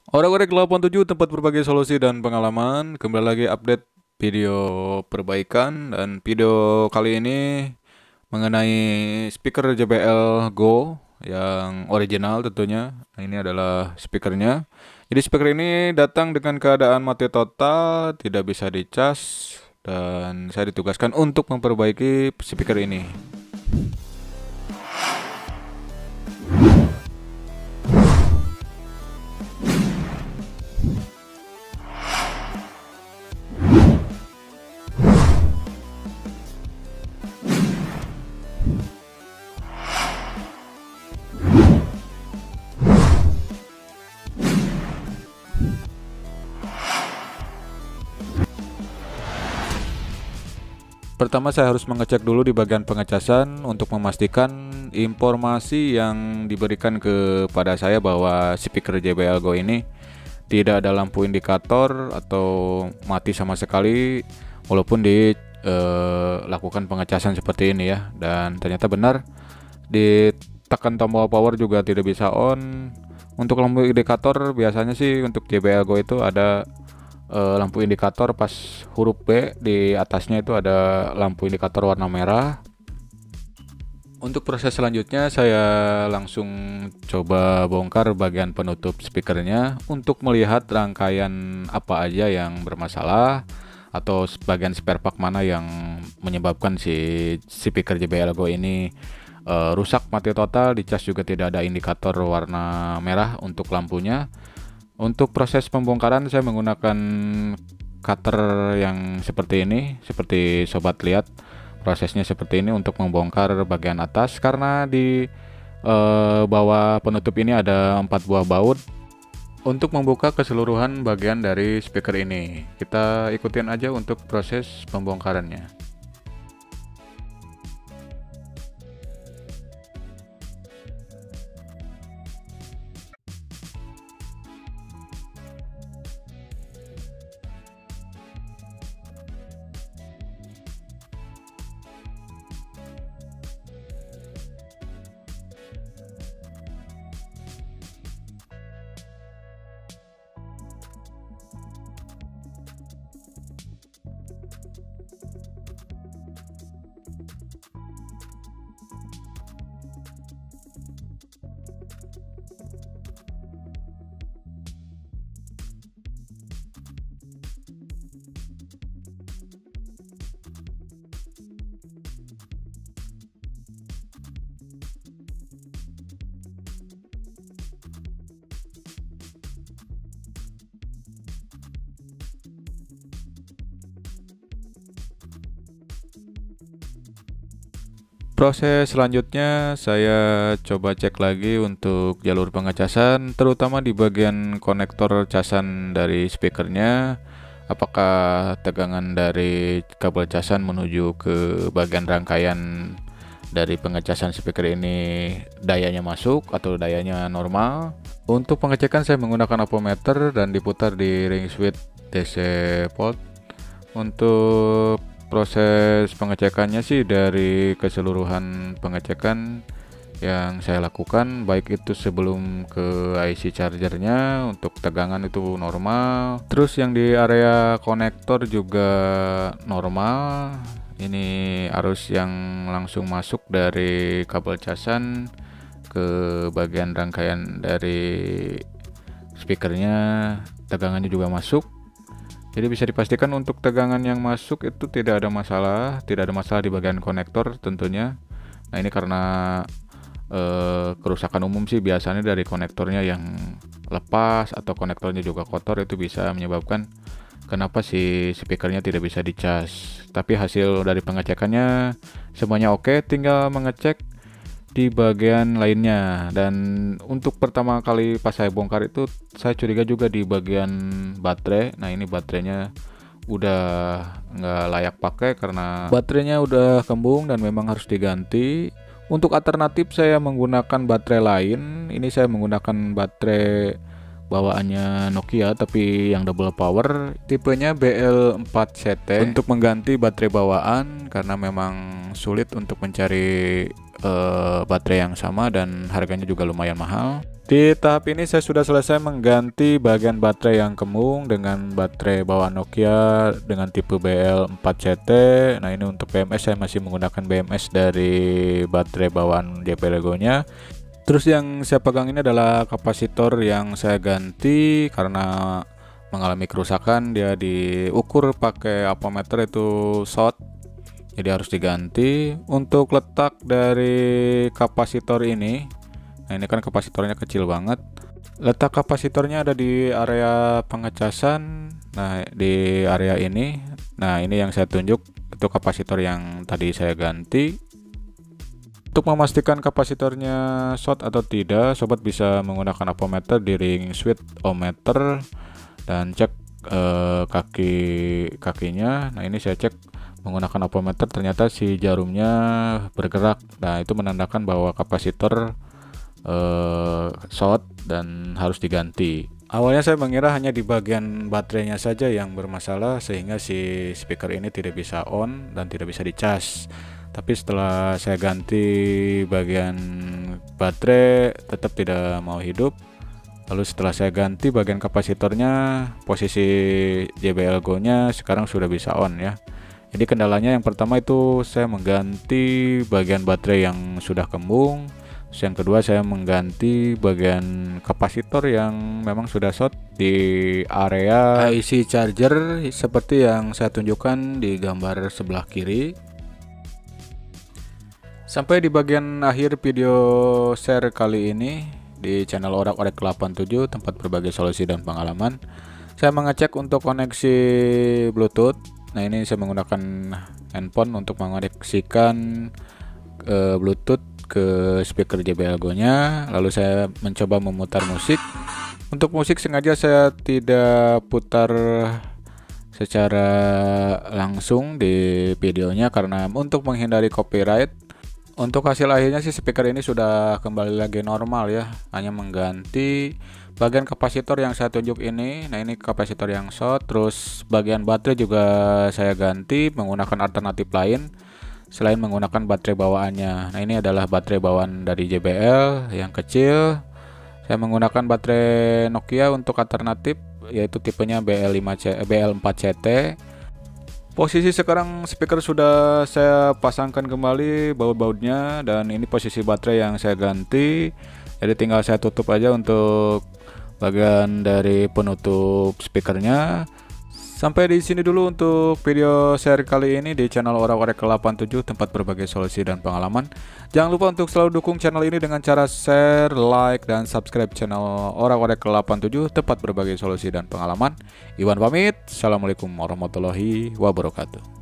Orek-orek 87 tempat berbagi solusi dan pengalaman. Kembali lagi update video perbaikan, dan video kali ini mengenai speaker JBL Go yang original tentunya. Nah, ini adalah speakernya. Jadi speaker ini datang dengan keadaan mati total, tidak bisa dicas, dan saya ditugaskan untuk memperbaiki speaker ini. Pertama saya harus mengecek dulu di bagian pengecasan untuk memastikan informasi yang diberikan kepada saya bahwa speaker JBL Go ini tidak ada lampu indikator atau mati sama sekali walaupun dilakukan pengecasan seperti ini ya. Dan ternyata benar, ditekan tombol power juga tidak bisa on. Untuk lampu indikator biasanya sih untuk JBL Go itu ada lampu indikator pas huruf B, di atasnya itu ada lampu indikator warna merah. Untuk proses selanjutnya saya langsung coba bongkar bagian penutup speakernya untuk melihat rangkaian apa aja yang bermasalah atau bagian spare part mana yang menyebabkan si speaker JBL Go ini rusak mati total. Dicas juga tidak ada indikator warna merah untuk lampunya. Untuk proses pembongkaran saya menggunakan cutter yang seperti ini, seperti sobat lihat prosesnya seperti ini untuk membongkar bagian atas, karena di bawah penutup ini ada 4 buah baut untuk membuka keseluruhan bagian dari speaker ini. Kita ikutin aja untuk proses pembongkarannya. Proses selanjutnya saya coba cek lagi untuk jalur pengecasan, terutama di bagian konektor casan dari speakernya. Apakah tegangan dari kabel casan menuju ke bagian rangkaian dari pengecasan speaker ini dayanya masuk atau dayanya normal. Untuk pengecekan saya menggunakan ampermeter dan diputar di ring switch DC port. Untuk proses pengecekannya sih dari keseluruhan pengecekan yang saya lakukan, baik itu sebelum ke IC chargernya, untuk tegangan itu normal, terus yang di area konektor juga normal. Ini arus yang langsung masuk dari kabel casan ke bagian rangkaian dari speakernya, tegangannya juga masuk. Jadi bisa dipastikan untuk tegangan yang masuk itu tidak ada masalah di bagian konektor tentunya. Nah ini karena kerusakan umum sih biasanya dari konektornya yang lepas atau konektornya juga kotor, itu bisa menyebabkan kenapa si speakernya tidak bisa dicas. Tapi hasil dari pengecekannya semuanya oke, tinggal mengecek di bagian lainnya. Dan untuk pertama kali pas saya bongkar itu saya curiga juga di bagian baterai. Nah ini baterainya udah nggak layak pakai karena baterainya udah kembung dan memang harus diganti. Untuk alternatif saya menggunakan baterai lain. Ini saya menggunakan baterai bawaannya Nokia tapi yang double power, tipenya BL4CT, untuk mengganti baterai bawaan karena memang sulit untuk mencari baterai yang sama dan harganya juga lumayan mahal. Di tahap ini saya sudah selesai mengganti bagian baterai yang kembung dengan baterai bawaan Nokia dengan tipe BL4CT. Nah, ini untuk BMS saya masih menggunakan BMS dari baterai bawaan JBL Go-nya. Terus yang saya pegang ini adalah kapasitor yang saya ganti karena mengalami kerusakan. Dia diukur pakai apometer itu short, jadi harus diganti. Untuk letak dari kapasitor ini, nah ini kan kapasitornya kecil banget. Letak kapasitornya ada di area pengecasan. Nah, di area ini. Nah, ini yang saya tunjuk itu kapasitor yang tadi saya ganti. Untuk memastikan kapasitornya short atau tidak, sobat bisa menggunakan apometer di ring switch ohmmeter dan cek kakinya. Nah, ini saya cek menggunakan apometer, ternyata si jarumnya bergerak. Nah, itu menandakan bahwa kapasitor short dan harus diganti. Awalnya saya mengira hanya di bagian baterainya saja yang bermasalah sehingga si speaker ini tidak bisa on dan tidak bisa dicas. Tapi setelah saya ganti bagian baterai tetap tidak mau hidup. Lalu setelah saya ganti bagian kapasitornya, posisi JBL Go-nya sekarang sudah bisa on ya. Jadi kendalanya yang pertama itu saya mengganti bagian baterai yang sudah kembung. Yang kedua saya mengganti bagian kapasitor yang memang sudah short di area IC charger seperti yang saya tunjukkan di gambar sebelah kiri. Sampai di bagian akhir video share kali ini di channel Orek-Orek 87, tempat berbagi solusi dan pengalaman. Saya mengecek untuk koneksi Bluetooth. Nah, ini saya menggunakan handphone untuk mengoneksikan Bluetooth ke speaker JBL Go-nya. Lalu saya mencoba memutar musik. Untuk musik sengaja saya tidak putar secara langsung di videonya karena untuk menghindari copyright. Untuk hasil akhirnya sih speaker ini sudah kembali lagi normal ya, hanya mengganti bagian kapasitor yang saya tunjuk ini. Nah, ini kapasitor yang short, terus bagian baterai juga saya ganti menggunakan alternatif lain selain menggunakan baterai bawaannya. Nah, ini adalah baterai bawaan dari JBL yang kecil. Saya menggunakan baterai Nokia untuk alternatif, yaitu tipenya BL4CT. Posisi sekarang speaker sudah saya pasangkan kembali baut-bautnya dan ini posisi baterai yang saya ganti. Jadi tinggal saya tutup aja untuk bagian dari penutup speakernya. Sampai di sini dulu untuk video share kali ini di channel Orek-Orek 87, tempat berbagai solusi dan pengalaman. Jangan lupa untuk selalu dukung channel ini dengan cara share, like, dan subscribe channel Orek-Orek 87, tempat berbagai solusi dan pengalaman. Iwan pamit. Assalamualaikum warahmatullahi wabarakatuh.